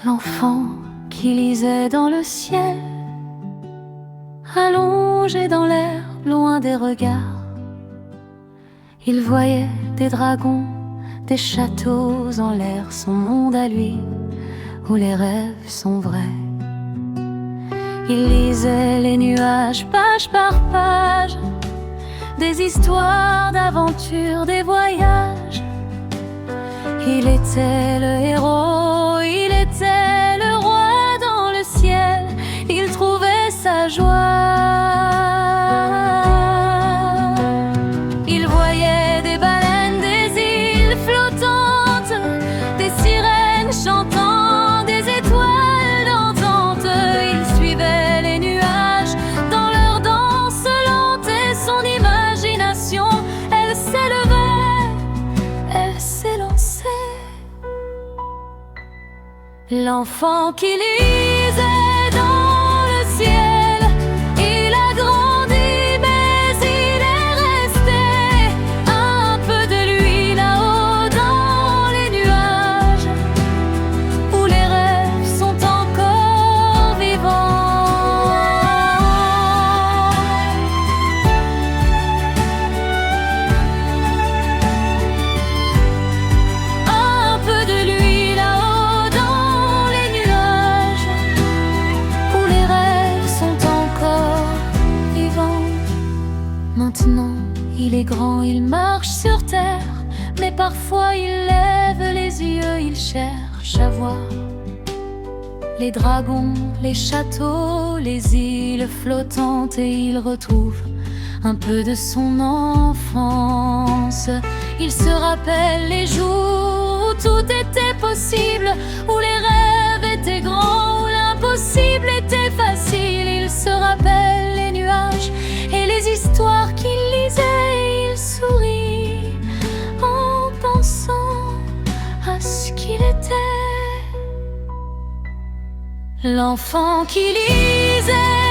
L'enfant qui lisait dans le ciel, allongé dans l'air, loin des regards. Il voyait des dragons, des châteaux en l'air, son monde à lui, où les rêves sont vrais. Il lisait les nuages, page par page, des histoires d'aventures, des voyages. Il était le héros, il était le roi dans le ciel, il trouvait sa joie. Il voyait des baleines, des îles flottantes, des sirènes chantant, des étoiles dansantes. Il suivait les nuages dans leur danse lente et son imagination, elle s'élevait, elle s'élançait. L'enfant qui lisait dans le ciel, il a grandi mais il est resté. Un peu de lui là-haut dans les nuages, où les rêves sont encore vivants. Un peu de lui là-haut dans les nuages, où les rêves sont encore vivants. Maintenant, il est grand, il marche sur terre, mais parfois il lève les yeux, il cherche à voir les dragons, les châteaux, les îles flottantes, et il retrouve un peu de son enfance. Il se rappelle les jours où tout était possible, où les rêves étaient grands, où l'impossible était facile. Il se rappelle les nuages et les histoires qu'il lisait, et il sourit en pensant à ce qu'il était. L'enfant qui lisait